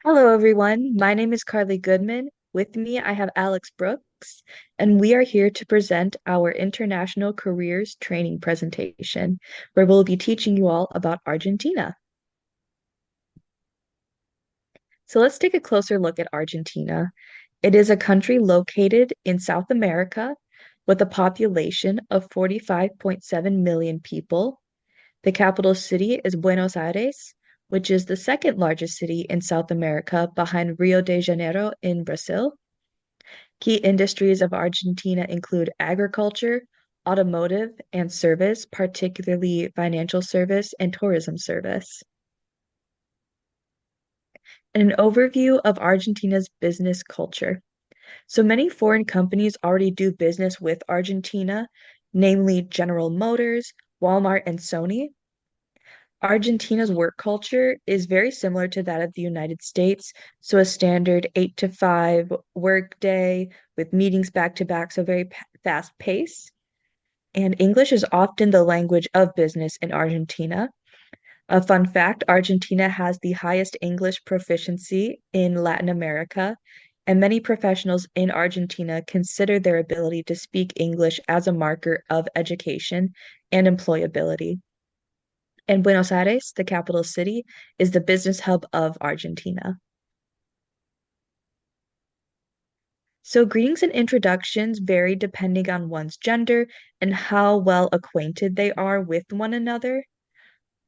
Hello, everyone. My name is Carly Goodman. With me, I have Alex Brooks, and we are here to present our International Careers Training presentation, where we'll be teaching you all about Argentina. So let's take a closer look at Argentina. It is a country located in South America with a population of 45.7 million people. The capital city is Buenos Aires, which is the second largest city in South America behind Rio de Janeiro in Brazil. Key industries of Argentina include agriculture, automotive, and service, particularly financial service and tourism service. And an overview of Argentina's business culture. So many foreign companies already do business with Argentina, namely General Motors, Walmart, and Sony. Argentina's work culture is very similar to that of the United States. So a standard 8 to 5 work day with meetings back to back, so very fast pace. And English is often the language of business in Argentina. A fun fact, Argentina has the highest English proficiency in Latin America, and many professionals in Argentina consider their ability to speak English as a marker of education and employability. And Buenos Aires, the capital city, is the business hub of Argentina. So, greetings and introductions vary depending on one's gender and how well acquainted they are with one another.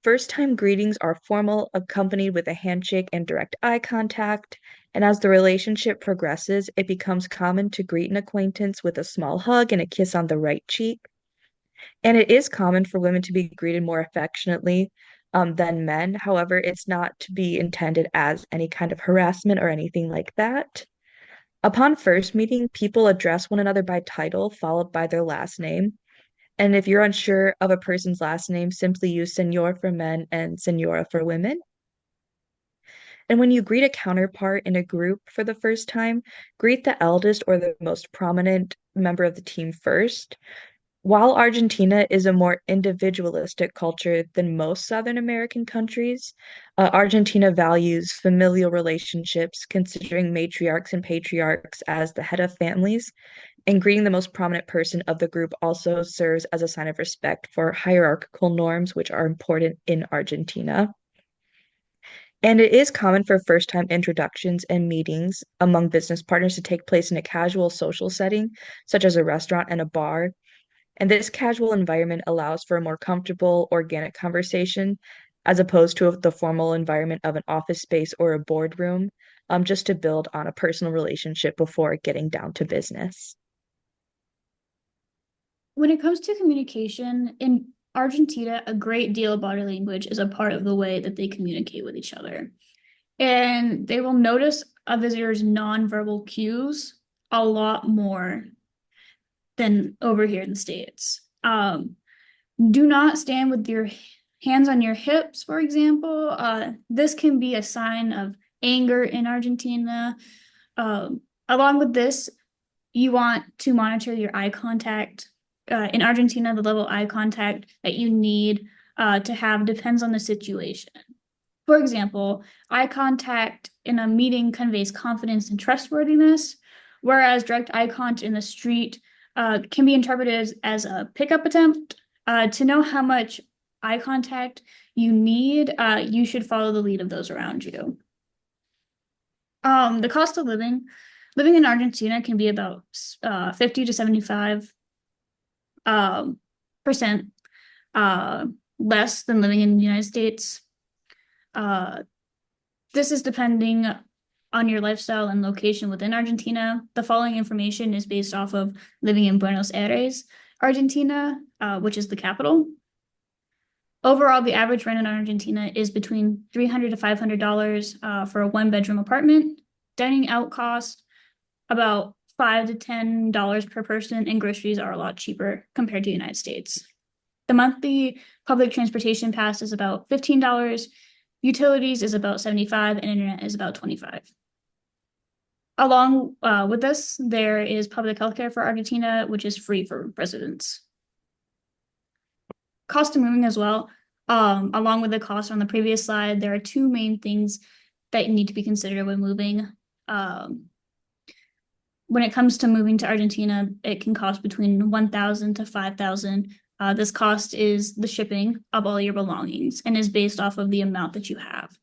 First time greetings are formal, accompanied with a handshake and direct eye contact. And as the relationship progresses, it becomes common to greet an acquaintance with a small hug and a kiss on the right cheek. And it is common for women to be greeted more affectionately than men. However, it's not to be intended as any kind of harassment or anything like that. Upon first meeting, people address one another by title, followed by their last name. And if you're unsure of a person's last name, simply use señor for men and señora for women. And when you greet a counterpart in a group for the first time, greet the eldest or the most prominent member of the team first. While Argentina is a more individualistic culture than most Southern American countries, Argentina values familial relationships, considering matriarchs and patriarchs as the head of families, and greeting the most prominent person of the group also serves as a sign of respect for hierarchical norms, which are important in Argentina. And it is common for first time introductions and meetings among business partners to take place in a casual social setting, such as a restaurant and a bar. And this casual environment allows for a more comfortable, organic conversation as opposed to the formal environment of an office space or a boardroom, just to build on a personal relationship before getting down to business. When it comes to communication in Argentina, a great deal of body language is a part of the way that they communicate with each other. And they will notice a visitor's nonverbal cues a lot more than over here in the States. Do not stand with your hands on your hips, for example. This can be a sign of anger in Argentina. Along with this, you want to monitor your eye contact. In Argentina, the level of eye contact that you need to have depends on the situation. For example, eye contact in a meeting conveys confidence and trustworthiness, whereas direct eye contact in the street can be interpreted as a pickup attempt. To know how much eye contact you need, you should follow the lead of those around you. The cost of living in Argentina can be about 50 to 75 percent less than living in the United States. Uh, this is depending on your lifestyle and location within Argentina. The following information is based off of living in Buenos Aires, Argentina, which is the capital. Overall, the average rent in Argentina is between $300 to $500 for a one-bedroom apartment. Dining out cost about $5 to $10 per person, and groceries are a lot cheaper compared to the United States. The monthly public transportation pass is about $15, utilities is about $75, and internet is about $25. Along with this, there is public healthcare for Argentina, which is free for residents. Cost of moving as well. Along with the cost on the previous slide, there are two main things that need to be considered when moving. Um, when it comes to moving to Argentina, it can cost between 1,000 to 5,000. This cost is the shipping of all your belongings and is based off of the amount that you have.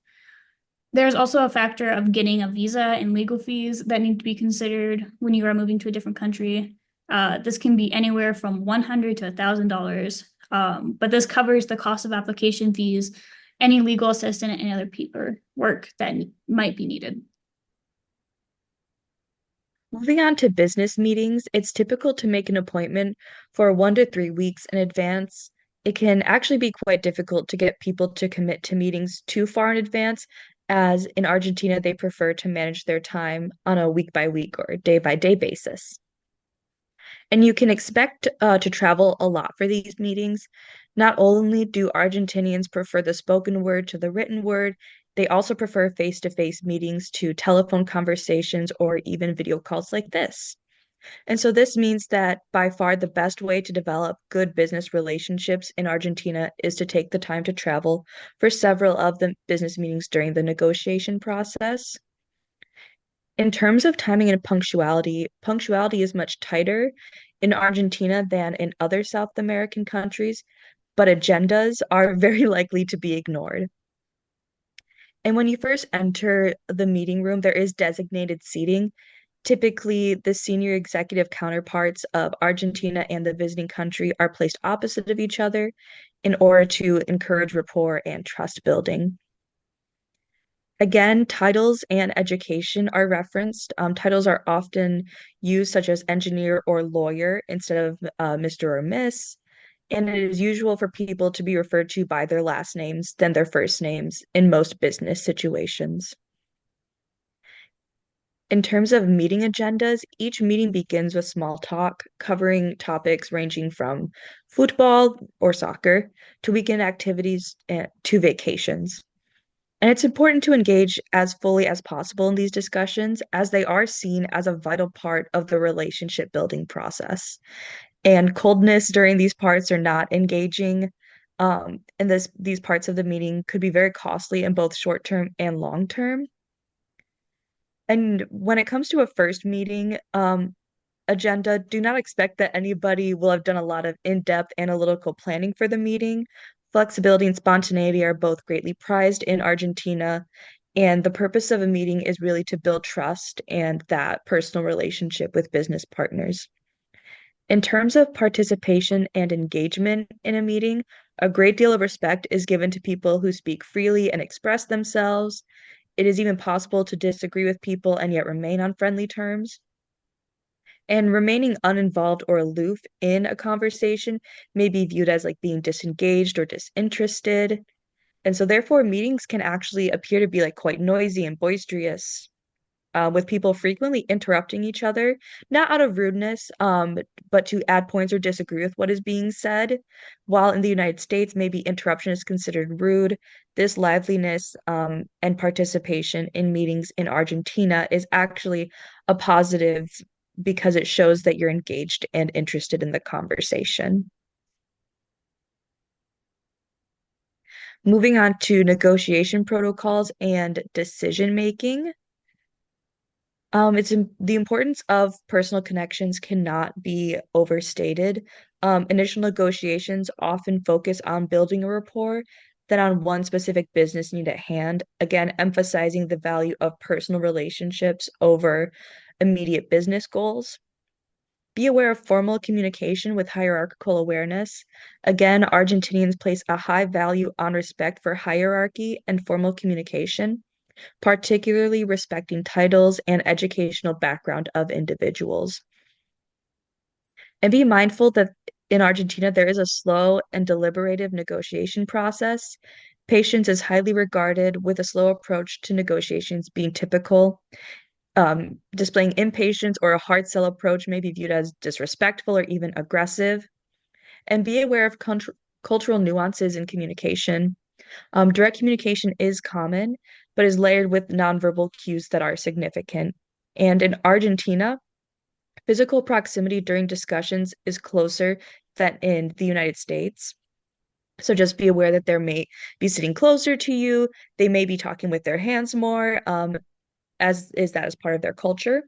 There's also a factor of getting a visa and legal fees that need to be considered when you are moving to a different country. This can be anywhere from $100 to $1,000, but this covers the cost of application fees, any legal assistance, and other paperwork that might be needed. Moving on to business meetings, it's typical to make an appointment for 1 to 3 weeks in advance. It can actually be quite difficult to get people to commit to meetings too far in advance, as in Argentina, they prefer to manage their time on a week by week or day by day basis. And you can expect to travel a lot for these meetings. Not only do Argentinians prefer the spoken word to the written word, they also prefer face-to-face meetings to telephone conversations or even video calls like this. And so this means that by far the best way to develop good business relationships in Argentina is to take the time to travel for several of the business meetings during the negotiation process. In terms of timing and punctuality, punctuality is much tighter in Argentina than in other South American countries, but agendas are very likely to be ignored. And when you first enter the meeting room, there is designated seating. Typically, the senior executive counterparts of Argentina and the visiting country are placed opposite of each other in order to encourage rapport and trust building. Again, titles and education are referenced. Titles are often used, such as engineer or lawyer, instead of Mr. or Miss. And it is usual for people to be referred to by their last names than their first names in most business situations. In terms of meeting agendas, each meeting begins with small talk, covering topics ranging from football or soccer to weekend activities to vacations. And it's important to engage as fully as possible in these discussions, as they are seen as a vital part of the relationship building process. And coldness during these parts or not engaging in these parts of the meeting could be very costly in both short term and long term. And when it comes to a first meeting, agenda, do not expect that anybody will have done a lot of in-depth analytical planning for the meeting. Flexibility and spontaneity are both greatly prized in Argentina, and the purpose of a meeting is really to build trust and that personal relationship with business partners. In terms of participation and engagement in a meeting, a great deal of respect is given to people who speak freely and express themselves. It is even possible to disagree with people and yet remain on friendly terms. And remaining uninvolved or aloof in a conversation may be viewed as like being disengaged or disinterested. And so, therefore, meetings can actually appear to be like quite noisy and boisterous, with people frequently interrupting each other, not out of rudeness, but to add points or disagree with what is being said. While in the United States, maybe interruption is considered rude, this liveliness, and participation in meetings in Argentina is actually a positive because it shows that you're engaged and interested in the conversation. Moving on to negotiation protocols and decision making. The importance of personal connections cannot be overstated. Initial negotiations often focus on building a rapport than on one specific business need at hand, again, emphasizing the value of personal relationships over immediate business goals. Be aware of formal communication with hierarchical awareness. Again, Argentinians place a high value on respect for hierarchy and formal communication, particularly respecting titles and educational background of individuals. And be mindful that in Argentina, there is a slow and deliberative negotiation process. Patience is highly regarded, with a slow approach to negotiations being typical. Displaying impatience or a hard sell approach may be viewed as disrespectful or even aggressive. And be aware of cultural nuances in communication. Direct communication is common, but is layered with nonverbal cues that are significant. And in Argentina, physical proximity during discussions is closer than in the United States. So just be aware that they may be sitting closer to you. They may be talking with their hands more, as part of their culture.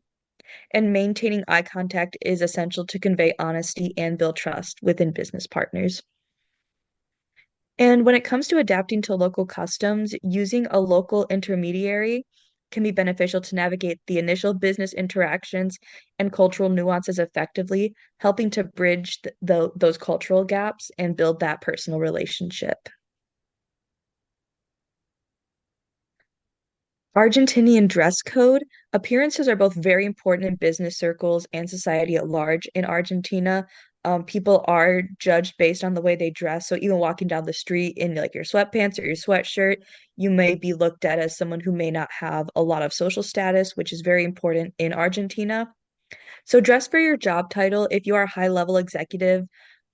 And maintaining eye contact is essential to convey honesty and build trust within business partners. And when it comes to adapting to local customs, using a local intermediary can be beneficial to navigate the initial business interactions and cultural nuances effectively, helping to bridge those cultural gaps and build that personal relationship. Argentinian dress code. Appearances are both very important in business circles and society at large. In Argentina, people are judged based on the way they dress. So even walking down the street in like your sweatpants or your sweatshirt, you may be looked at as someone who may not have a lot of social status, which is very important in Argentina. So dress for your job title. If you are a high level executive,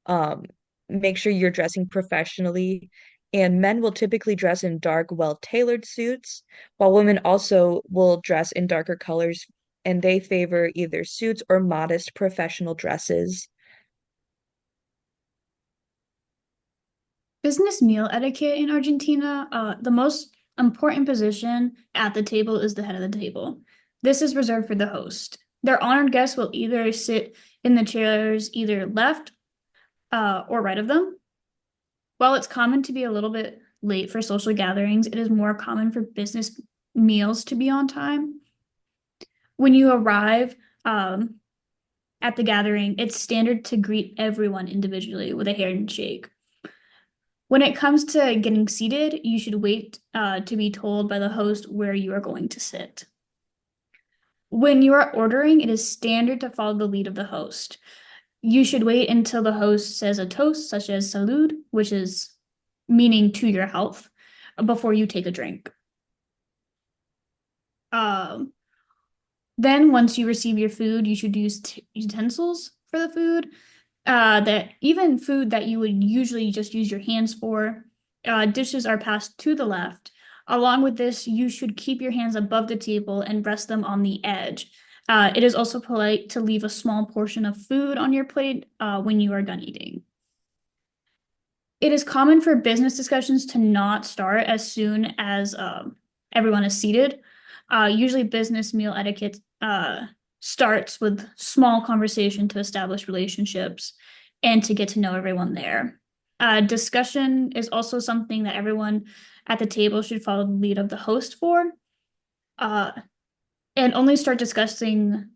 um, make sure you're dressing professionally. And men will typically dress in dark, well-tailored suits, while women also will dress in darker colors, and they favor either suits or modest professional dresses. Business meal etiquette in Argentina, the most important position at the table is the head of the table. This is reserved for the host. Their honored guests will either sit in the chairs either left or right of them. While it's common to be a little bit late for social gatherings, it is more common for business meals to be on time. When you arrive at the gathering, it's standard to greet everyone individually with a handshake. When it comes to getting seated, you should wait to be told by the host where you are going to sit. When you are ordering, it is standard to follow the lead of the host. You should wait until the host says a toast, such as salud, which is meaning to your health, before you take a drink. Um, then, once you receive your food, you should use utensils for the food. That even food that you would usually just use your hands for, dishes are passed to the left. Along with this, you should keep your hands above the table and rest them on the edge. It is also polite to leave a small portion of food on your plate when you are done eating. It is common for business discussions to not start as soon as everyone is seated. Usually, business meal etiquette starts with small conversation to establish relationships and to get to know everyone there. Discussion is also something that everyone at the table should follow the lead of the host for, uh, and only start discussing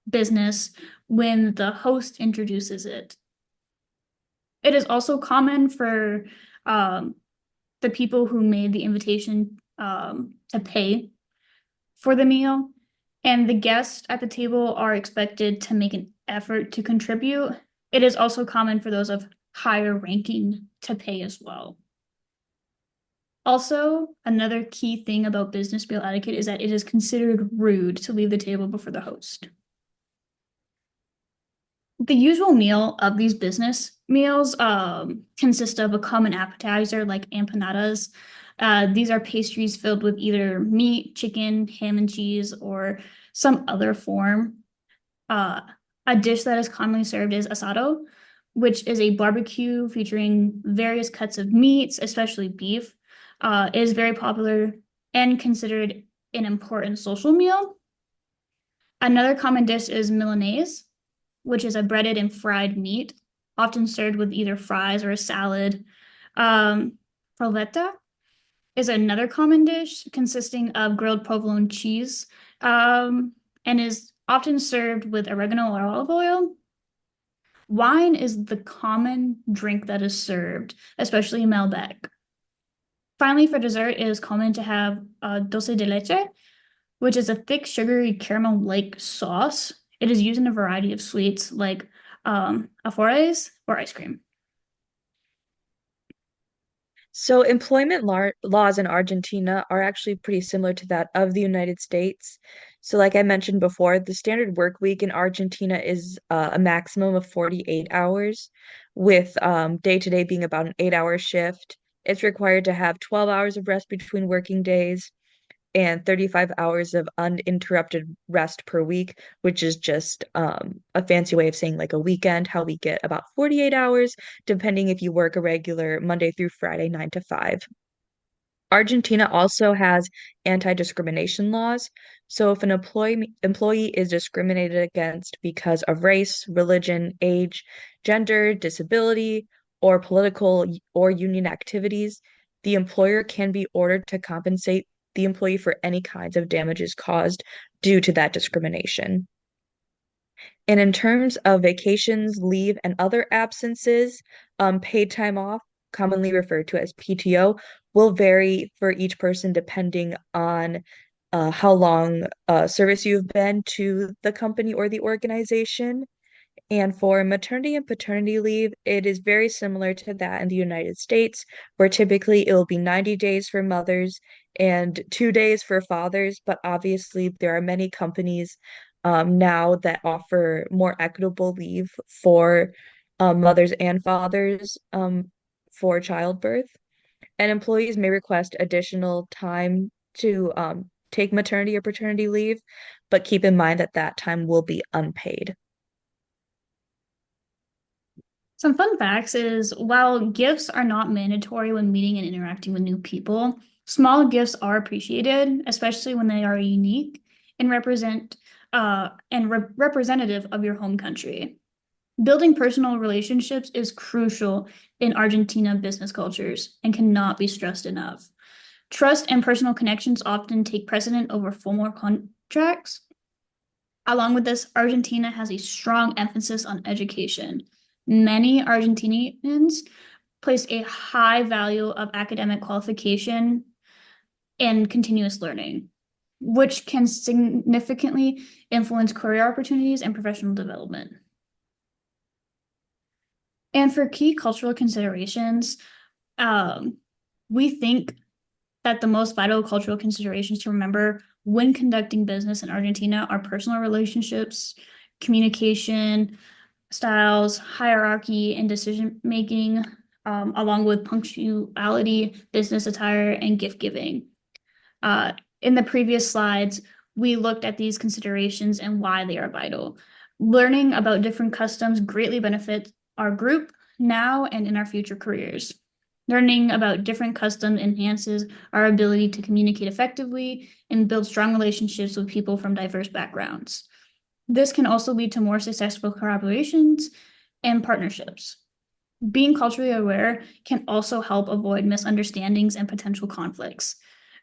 business when the host introduces it. It is also common for um, the people who made the invitation to pay for the meal, and the guests at the table are expected to make an effort to contribute. It is also common for those of higher ranking to pay as well. Also, another key thing about business meal etiquette is that it is considered rude to leave the table before the host. The usual meal of these business meals consist of a common appetizer like empanadas. These are pastries filled with either meat, chicken, ham and cheese, or some other form. Uh, a dish that is commonly served is asado, which is a barbecue featuring various cuts of meats, especially beef. It is very popular and considered an important social meal. Another common dish is Milanese, which is a breaded and fried meat, often served with either fries or a salad. Polenta is another common dish consisting of grilled provolone cheese and is often served with oregano or olive oil. Wine is the common drink that is served, especially in Malbec. Finally, for dessert, it is common to have dulce de leche, which is a thick, sugary caramel-like sauce. It is used in a variety of sweets like afores or ice cream. So employment laws in Argentina are actually pretty similar to that of the United States. So like I mentioned before, the standard work week in Argentina is a maximum of 48 hours, with day to day being about an 8-hour shift. It's required to have 12 hours of rest between working days. and 35 hours of uninterrupted rest per week, which is just a fancy way of saying like a weekend, how we get about 48 hours, depending if you work a regular Monday through Friday, 9 to 5. Argentina also has anti-discrimination laws. So if an employee is discriminated against because of race, religion, age, gender, disability, or political or union activities, the employer can be ordered to compensate the employee for any kinds of damages caused due to that discrimination. And in terms of vacations, leave, and other absences, paid time off, commonly referred to as PTO, will vary for each person depending on how long service you've been to the company or the organization. And for maternity and paternity leave, it is very similar to that in the United States, where typically it will be 90 days for mothers and 2 days for fathers. But obviously, there are many companies now that offer more equitable leave for mothers and fathers for childbirth. And employees may request additional time to take maternity or paternity leave, but keep in mind that that time will be unpaid. Some fun facts is while gifts are not mandatory when meeting and interacting with new people, small gifts are appreciated, especially when they are unique and representative of your home country. Building personal relationships is crucial in Argentina business cultures and cannot be stressed enough. Trust and personal connections often take precedent over formal contracts. Along with this, Argentina has a strong emphasis on education. Many Argentinians place a high value of academic qualification and continuous learning, which can significantly influence career opportunities and professional development. And for key cultural considerations, um, we think that the most vital cultural considerations to remember when conducting business in Argentina are personal relationships, communication, styles, hierarchy, and decision making, along with punctuality, business attire, and gift giving. In the previous slides, we looked at these considerations and why they are vital. Learning about different customs greatly benefits our group now and in our future careers. Learning about different customs enhances our ability to communicate effectively and build strong relationships with people from diverse backgrounds. This can also lead to more successful collaborations and partnerships. Being culturally aware can also help avoid misunderstandings and potential conflicts,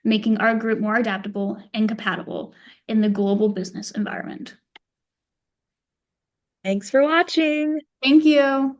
making our group more adaptable and compatible in the global business environment. Thanks for watching. Thank you.